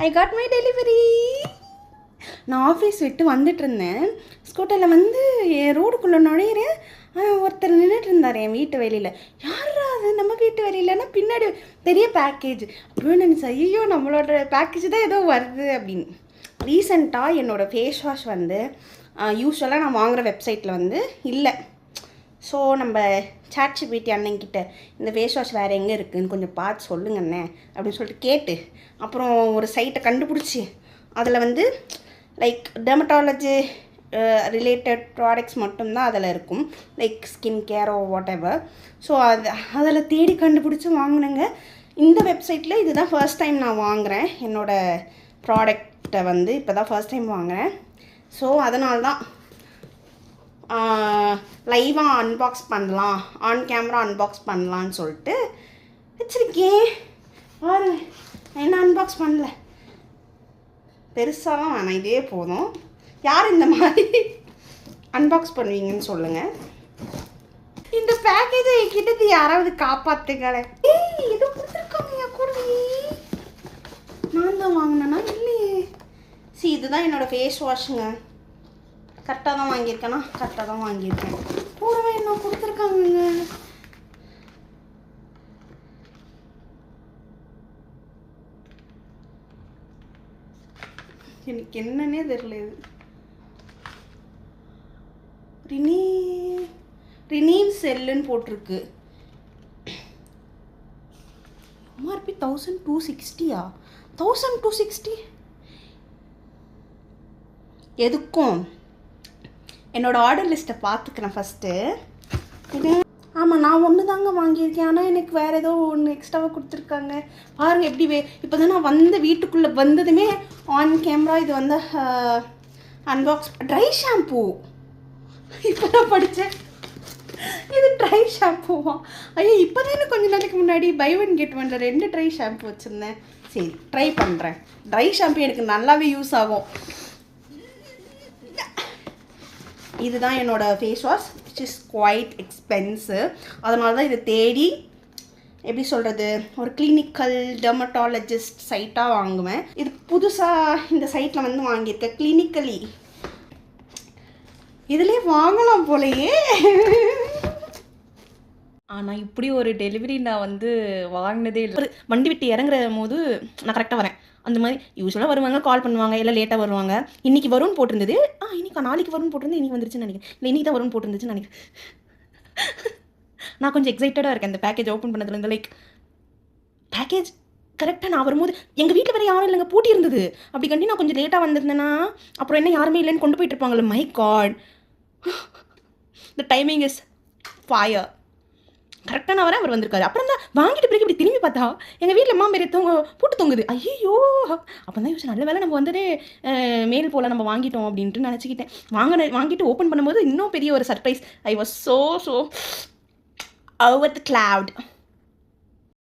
I got my delivery. நான் office விட்டு வந்துட்டு இருந்தேன். ஸ்கூட்டரில் வந்து என் ரோடுக்குள்ளே நுழையிறேன். ஒருத்தர் நின்றுட்டு இருந்தார் என் வீட்டு வெளியில். யாரா அது நம்ம வீட்டு வெளியிலன்னா பின்னாடி பெரிய பேக்கேஜ். அப்புறம் நினச்சேன், ஐயோ நம்மளோட பேக்கேஜ் தான் ஏதோ வருது அப்படின்னு. ரீசெண்டாக என்னோடய ஃபேஸ் வாஷ் வந்து யூஸ்வலாக நான் வாங்குகிற வெப்சைட்டில் வந்து இல்லை. ஸோ நம்ம ChatGPT அண்ணங்கிட்ட இந்த ஃபேஸ் வாஷ் வேறு எங்கே இருக்குதுன்னு கொஞ்சம் பார்த்து சொல்லுங்கண்ணே அப்படின்னு சொல்லிட்டு கேட்டு அப்புறம் ஒரு சைட்டை கண்டுபிடிச்சி அதில் வந்து லைக் டெர்மட்டாலஜி ரிலேட்டட் ப்ராடக்ட்ஸ் மட்டும்தான் அதில் இருக்கும். Like skin care what ever. So அதில் தேடி கண்டுபிடிச்சி வாங்கினேங்க. இந்த வெப்சைட்டில் இதுதான் ஃபர்ஸ்ட் டைம் நான் வாங்குகிறேன். என்னோடய ப்ராடக்டை வந்து இப்போ தான் ஃபர்ஸ்ட் டைம் வாங்குகிறேன். ஸோ அதனால தான் லைவாக அன்பாக்ஸ் பண்ணலாம், ஆன் கேமரா அன்பாக்ஸ் பண்ணலான்னு சொல்லிட்டு வச்சுருக்கேன். பாருங்க, என்ன அன்பாக்ஸ் பண்ணல, பெருசாலாம் வேணாம், இதே போதும். யார் இந்த மாதிரி அன்பாக்ஸ் பண்ணுவீங்கன்னு சொல்லுங்கள். இந்த பேக்கேஜை கிட்டது யாராவது காப்பாற்றுங்களே. இது கொடுத்துருக்காங்க கூடவே. நான் தான் வாங்கினேன்னா இல்லையே. சரி, இதுதான் என்னோடய ஃபேஸ் வாஷுங்க. கரெக்டாக தான் வாங்கியிருக்கேன்னா கரெக்டாக தான் வாங்கியிருக்கேன். கூடவே என்ன கொடுத்துருக்காங்கங்க. எனக்கு என்னன்னே தெரியல. இது ரினீவ் செல்லுன்னு போட்டிருக்கு. எம்ஆர்பி 1260. 1260 எதுக்கும் என்னோடய ஆர்டர் லிஸ்ட்டை பார்த்துக்கிறேன் ஃபஸ்ட்டு. ஆமாம், நான் ஒன்று தாங்க வாங்கியிருக்கேன். ஆனால் எனக்கு வேறு ஏதோ ஒன்று எக்ஸ்ட்ராவாக கொடுத்துருக்காங்க. பாருங்கள் எப்படி இப்போ தான் நான் வந்து வீட்டுக்குள்ளே வந்ததுமே ஆன் கேமரா இது வந்து அன்பாக்ஸ். ட்ரை ஷாம்பூ இப்போ தான் படித்தேன். இது ட்ரை ஷாம்பூவா? ஐயோ, இப்போ தான் எனக்கு கொஞ்சம் நாளைக்கு முன்னாடி பை ஒன் கெட் ஒன்ல 2 ட்ரை ஷாம்பூ வச்சுருந்தேன். சரி, ட்ரை பண்ணுறேன். ட்ரை ஷாம்பூ எனக்கு நல்லாவே யூஸ் ஆகும். இதுதான் என்னோடய face wash, which is quite expensive. அதனால தான் இதை தேடி எப்படி சொல்கிறது, ஒரு கிளினிக்கல் டெர்மட்டாலஜிஸ்ட் சைட்டாக வாங்குவேன். இது புதுசாக இந்த சைட்டில் வந்து வாங்கியிருக்கேன். கிளினிக்கலி இதுலேயே வாங்கலாம் போலையே. ஆனால் இப்படி ஒரு டெலிவரி நான் வந்து வாங்கினதே இல்லை. வண்டி விட்டு இறங்குற போது நான் கரெக்டாக வரேன். அந்த மாதிரி யூஸ்வலாக வருவாங்க, கால் பண்ணுவாங்க, எல்லாம் லேட்டாக வருவாங்க. இன்றைக்கி வரும்னு போட்டிருந்தது. நாளைக்கு வரும்னு போட்டிருந்து இன்றைக்கி வந்துருச்சுன்னு நினைக்கிறேன். இல்லை, இன்றைக்கி தான் வரும்னு போட்டிருந்துச்சுன்னு நினைக்கிறேன். நான் கொஞ்சம் எக்ஸைட்டடாக இருக்கேன் இந்த பேக்கேஜ் ஓப்பன் பண்ணதுலேருந்து. லைக் பேக்கேஜ் கரெக்டாக நான் வரும்போது எங்கள் வீட்டில் வேறு யாரும் இல்லைங்க, பூட்டி இருந்தது. அப்படி கண்டி நான் கொஞ்சம் லேட்டாக வந்திருந்தேன்னா அப்புறம் என்ன யாருமே இல்லைன்னு கொண்டு போயிட்டு இருப்பாங்கல்ல. My god, the timing is fire. கரெக்டாக நான் வரேன், அவர் வந்திருக்காரு. அப்புறம் தான் வாங்கிட்டு பிறகு இப்படி திரும்பி பார்த்தா எங்கள் வீட்டில் அம்மா மாரி பூட்டு தொங்குது. ஐயோ, அப்போ தான் யோசிச்சு நல்ல வேலை நம்ம வந்துட்டு மேல் போல் நம்ம வாங்கிட்டோம் அப்படின்ட்டு நினச்சிக்கிட்டேன். வாங்கிட்டு ஓப்பன் பண்ணும்போது இன்னும் பெரிய ஒரு surprise. I was so over the cloud.